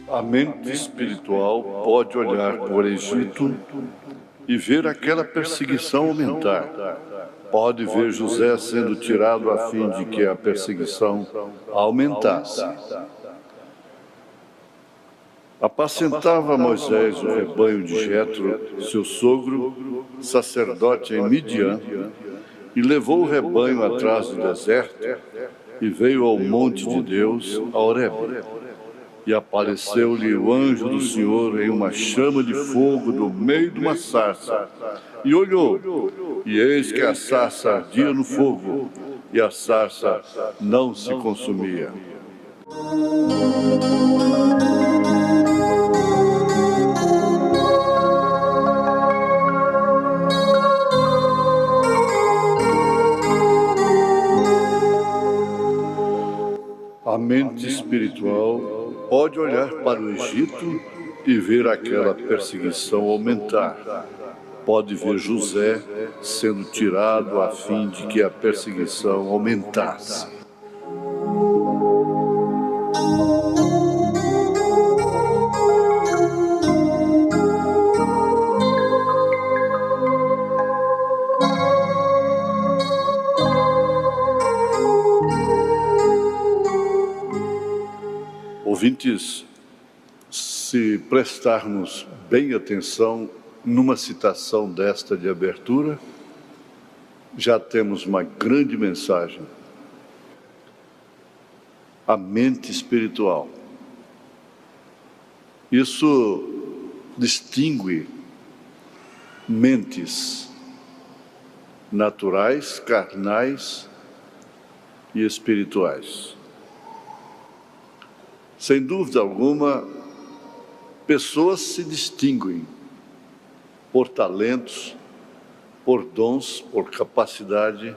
A mente espiritual pode olhar para o Egito e ver aquela perseguição aumentar. Pode ver José sendo tirado a fim de que a perseguição aumentasse. Apacentava Moisés o rebanho de Jetro, seu sogro, sacerdote em Midian, e levou o rebanho atrás do deserto e veio ao monte de Deus, a Horebe. E apareceu-lhe o anjo do Senhor em uma chama de fogo do meio de uma sarça. E olhou, e eis que a sarça ardia no fogo, e a sarça não se consumia. A mente espiritual pode olhar para o Egito e ver aquela perseguição aumentar. Pode ver José sendo tirado a fim de que a perseguição aumentasse. Ouvintes, se prestarmos bem atenção numa citação desta de abertura, já temos uma grande mensagem. A mente espiritual. Isso distingue mentes naturais, carnais e espirituais. Sem dúvida alguma, pessoas se distinguem por talentos, por dons, por capacidade,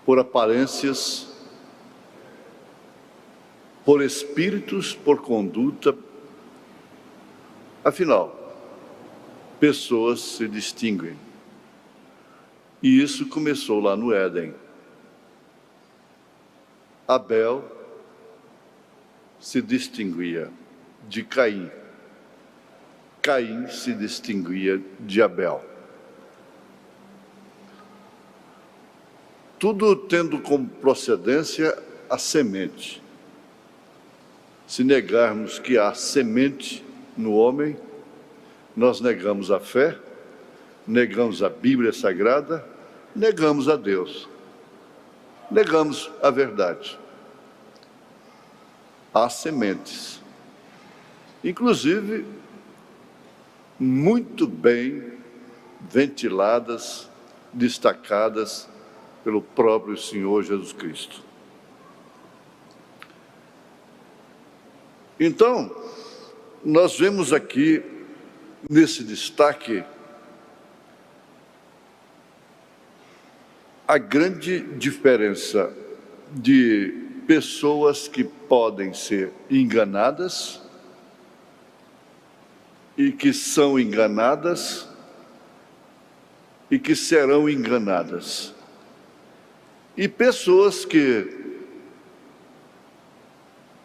por aparências, por espíritos, por conduta. Afinal, pessoas se distinguem. E isso começou lá no Éden. Abel se distinguia de Caim. Caim se distinguia de Abel. Tudo tendo como procedência a semente. Se negarmos que há semente no homem, nós negamos a fé, negamos a Bíblia Sagrada, negamos a Deus, negamos a verdade. Há sementes, inclusive muito bem ventiladas, destacadas pelo próprio Senhor Jesus Cristo. Então, nós vemos aqui, nesse destaque, a grande diferença de pessoas que podem ser enganadas e que são enganadas e que serão enganadas. E pessoas que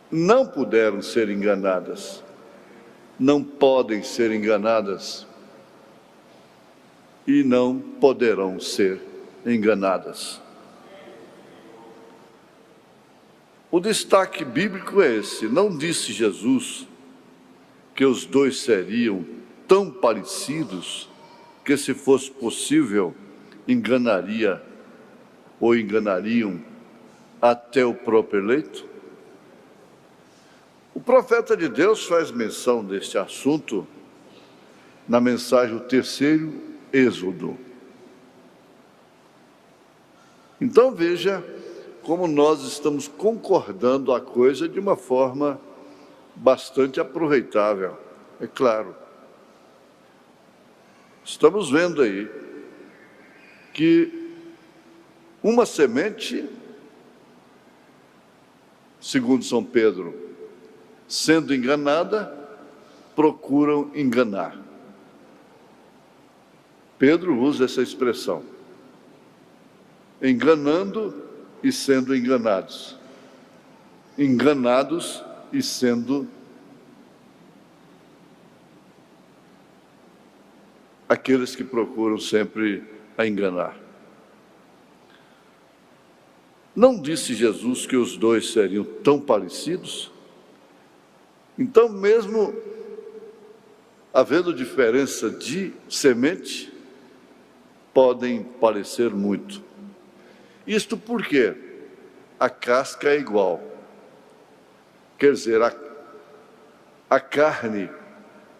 não puderam ser enganadas, não podem ser enganadas e não poderão ser enganadas. O destaque bíblico é esse. Não disse Jesus que os dois seriam tão parecidos que, se fosse possível, enganaria ou enganariam até o próprio eleito? O profeta de Deus faz menção deste assunto na mensagem, o terceiro Êxodo. Então veja como nós estamos concordando a coisa de uma forma bastante aproveitável, é claro. Estamos vendo aí que uma semente, segundo São Pedro, sendo enganada, procuram enganar. Pedro usa essa expressão, enganando e sendo enganados, enganados e sendo aqueles que procuram sempre a enganar. Não disse Jesus que os dois seriam tão parecidos? Então, mesmo havendo diferença de semente, podem parecer muito. Isto porque a casca é igual. Quer dizer, a carne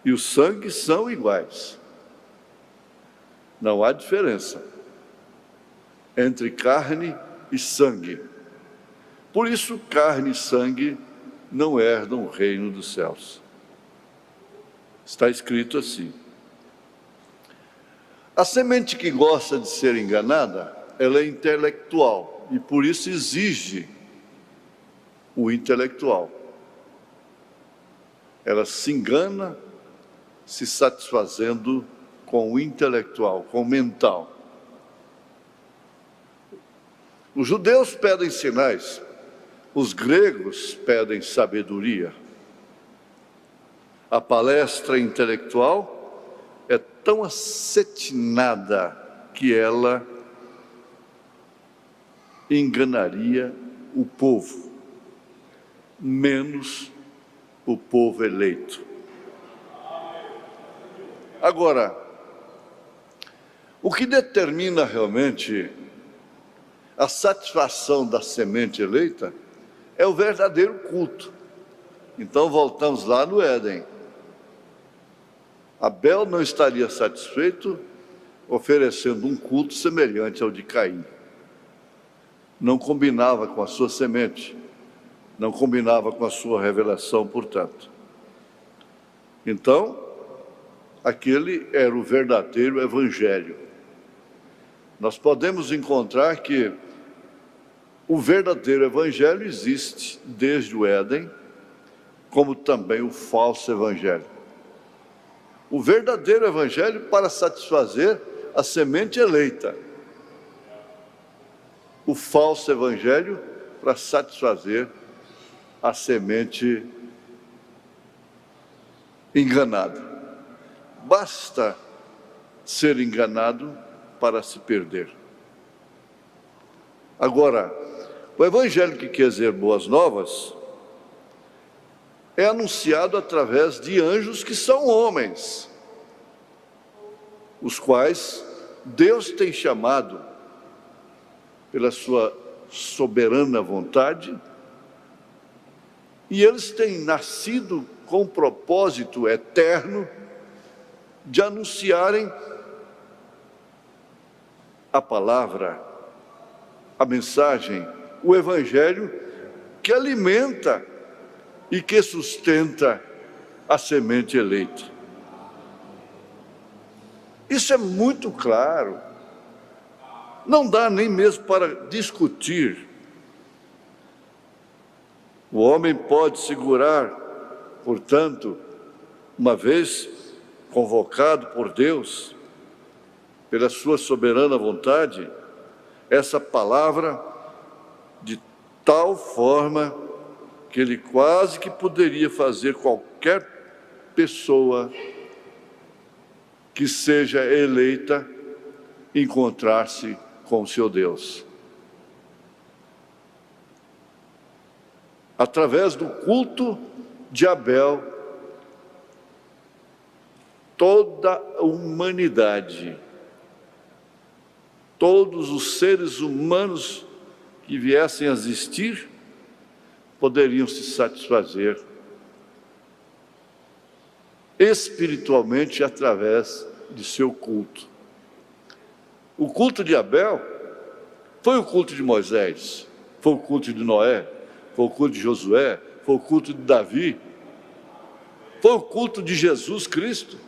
e o sangue são iguais. Não há diferença entre carne e sangue. Por isso, carne e sangue não herdam o reino dos céus. Está escrito assim. A semente que gosta de ser enganada, ela é intelectual e por isso exige o intelectual. Ela se engana se satisfazendo com o intelectual, com o mental. Os judeus pedem sinais, os gregos pedem sabedoria. A palestra intelectual é tão acetinada que ela enganaria o povo, menos o povo eleito. Agora, o que determina realmente a satisfação da semente eleita é o verdadeiro culto. Então voltamos lá no Éden. Abel não estaria satisfeito oferecendo um culto semelhante ao de Caim. Não combinava com a sua semente, não combinava com a sua revelação, portanto. Então, aquele era o verdadeiro evangelho. Nós podemos encontrar que o verdadeiro evangelho existe desde o Éden, como também o falso evangelho. O verdadeiro evangelho para satisfazer a semente eleita. O falso evangelho para satisfazer a semente enganada. Basta ser enganado para se perder. Agora, o evangelho que quer dizer boas novas é anunciado através de anjos que são homens, os quais Deus tem chamado pela sua soberana vontade, e eles têm nascido com o propósito eterno de anunciarem a palavra, a mensagem, o evangelho que alimenta e que sustenta a semente eleita. Isso é muito claro. Não dá nem mesmo para discutir. O homem pode segurar, portanto, uma vez convocado por Deus, pela sua soberana vontade, essa palavra de tal forma que ele quase que poderia fazer qualquer pessoa que seja eleita encontrar-se com o seu Deus. Através do culto de Abel, toda a humanidade, todos os seres humanos que viessem a existir, poderiam se satisfazer espiritualmente através de seu culto. O culto de Abel foi o culto de Moisés, foi o culto de Noé, foi o culto de Josué, foi o culto de Davi, foi o culto de Jesus Cristo.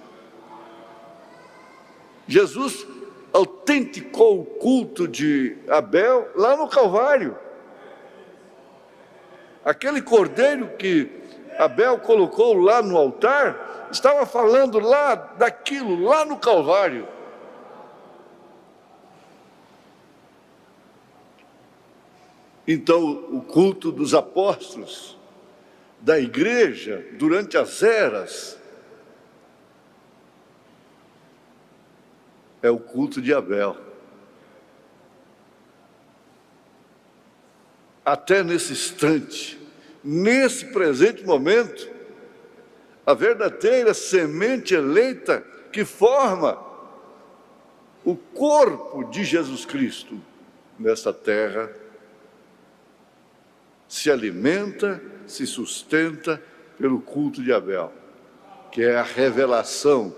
Jesus autenticou o culto de Abel lá no Calvário. Aquele cordeiro que Abel colocou lá no altar, estava falando lá daquilo, lá no Calvário. Então, o culto dos apóstolos, da igreja, durante as eras, é o culto de Abel. Até nesse instante, nesse presente momento, a verdadeira semente eleita que forma o corpo de Jesus Cristo nessa terra, se alimenta, se sustenta pelo culto de Abel, que é a revelação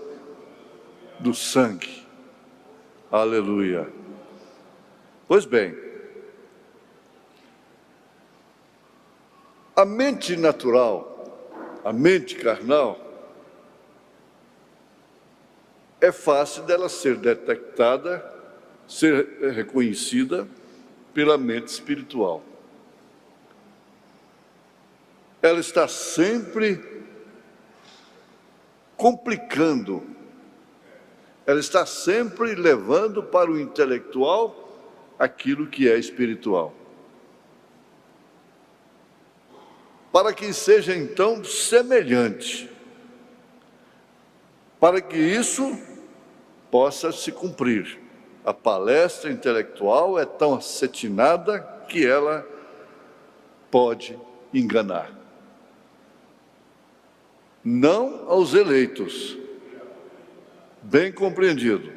do sangue. Aleluia. Pois bem, a mente natural, a mente carnal, é fácil dela ser detectada, ser reconhecida pela mente espiritual. Ela está sempre complicando, ela está sempre levando para o intelectual aquilo que é espiritual. Para que seja então semelhante, para que isso possa se cumprir. A palestra intelectual é tão acetinada que ela pode enganar. Não aos eleitos, bem compreendido.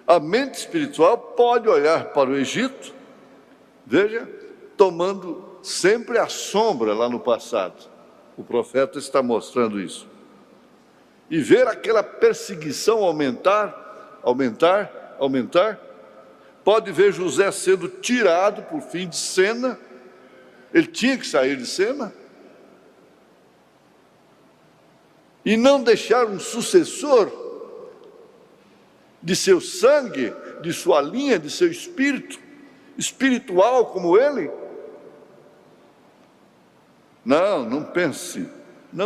A mente espiritual pode olhar para o Egito, veja, tomando sempre a sombra lá no passado. O profeta está mostrando isso. E ver aquela perseguição aumentar, pode ver José sendo tirado por fim de cena. Ele tinha que sair de cena. E não deixar um sucessor de seu sangue, de sua linha, de seu espírito, espiritual como ele. Não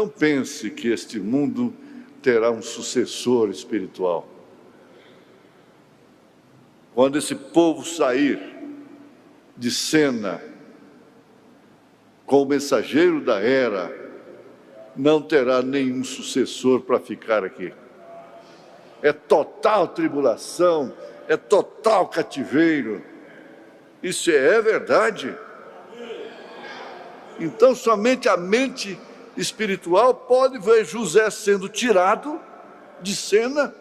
pense que este mundo terá um sucessor espiritual. Quando esse povo sair de cena com o mensageiro da era, não terá nenhum sucessor para ficar aqui. É total tribulação, é total cativeiro. Isso é verdade. Então, somente a mente espiritual pode ver José sendo tirado de cena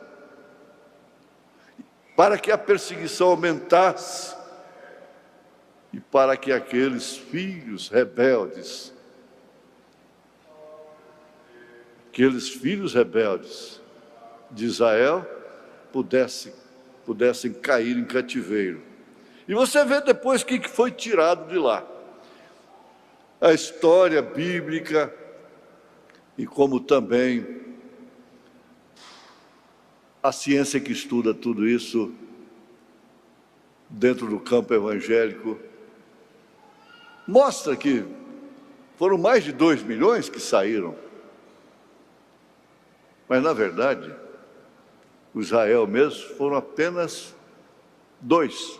para que a perseguição aumentasse e para que aqueles filhos rebeldes, de Israel pudessem cair em cativeiro. E você vê depois o que foi tirado de lá. A história bíblica e como também a ciência que estuda tudo isso dentro do campo evangélico mostra que foram mais de 2 milhões que saíram. Mas, na verdade, o Israel mesmo foram apenas 2.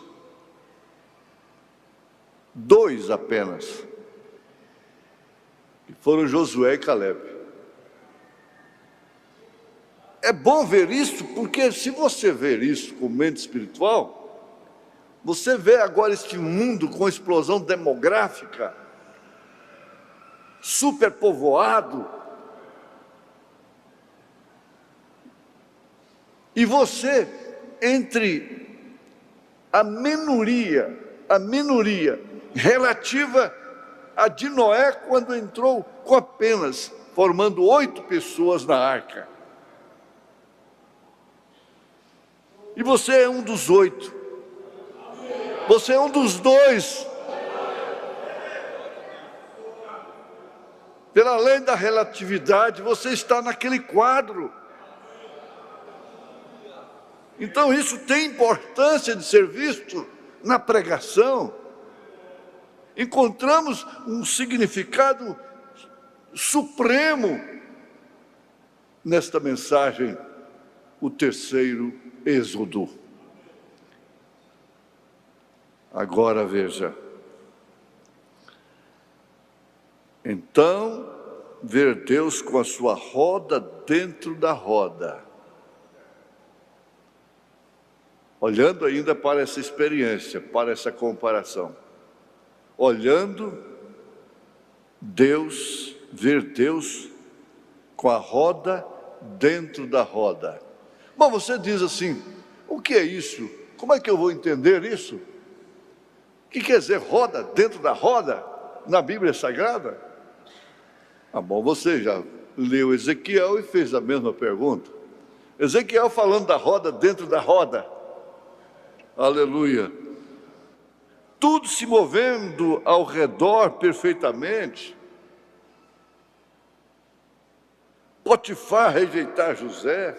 2 apenas. Que foram Josué e Caleb. É bom ver isso, porque se você ver isso com mente espiritual, você vê agora este mundo com explosão demográfica, superpovoado, e você, entre a minoria relativa a de Noé, quando entrou com apenas, formando 8 pessoas na arca. E você é um dos 8. Você é um dos 2. Pela lei da relatividade, você está naquele quadro. Então isso tem importância de ser visto na pregação. Encontramos um significado supremo nesta mensagem, o terceiro êxodo. Agora veja. Então, ver Deus com a sua roda dentro da roda. Olhando ainda para essa experiência, para essa comparação. Olhando Deus, ver Deus com a roda dentro da roda. Bom, você diz assim, o que é isso? Como é que eu vou entender isso? O que quer dizer roda dentro da roda na Bíblia Sagrada? Ah, bom, você já leu Ezequiel e fez a mesma pergunta. Ezequiel falando da roda dentro da roda. Aleluia. Tudo se movendo ao redor perfeitamente. Potifar rejeitar José,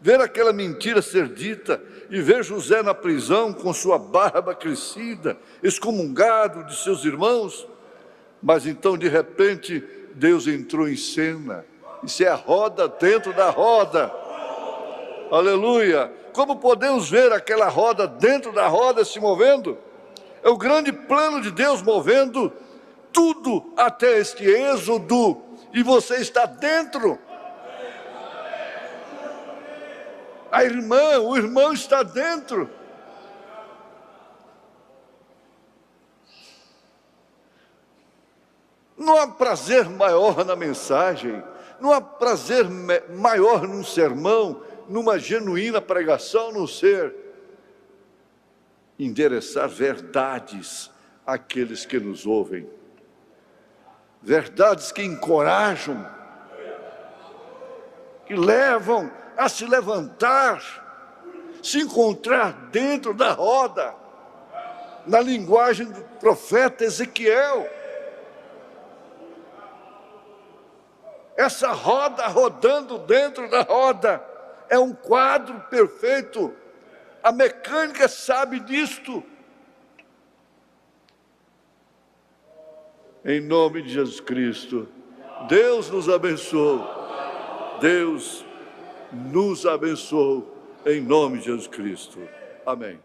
ver aquela mentira ser dita e ver José na prisão com sua barba crescida, excomungado de seus irmãos. Mas então, de repente, Deus entrou em cena. Isso é a roda dentro da roda. Aleluia! Como podemos ver aquela roda dentro da roda se movendo? É o grande plano de Deus movendo tudo até este êxodo. E você está dentro. A irmã, o irmão está dentro. Não há prazer maior na mensagem, não há prazer maior num sermão, numa genuína pregação, a não ser endereçar verdades àqueles que nos ouvem. Verdades que encorajam, que levam a se levantar, se encontrar dentro da roda, na linguagem do profeta Ezequiel. Essa roda rodando dentro da roda é um quadro perfeito. A mecânica sabe disto. Em nome de Jesus Cristo, Deus nos abençoe. Deus nos abençoe, em nome de Jesus Cristo. Amém.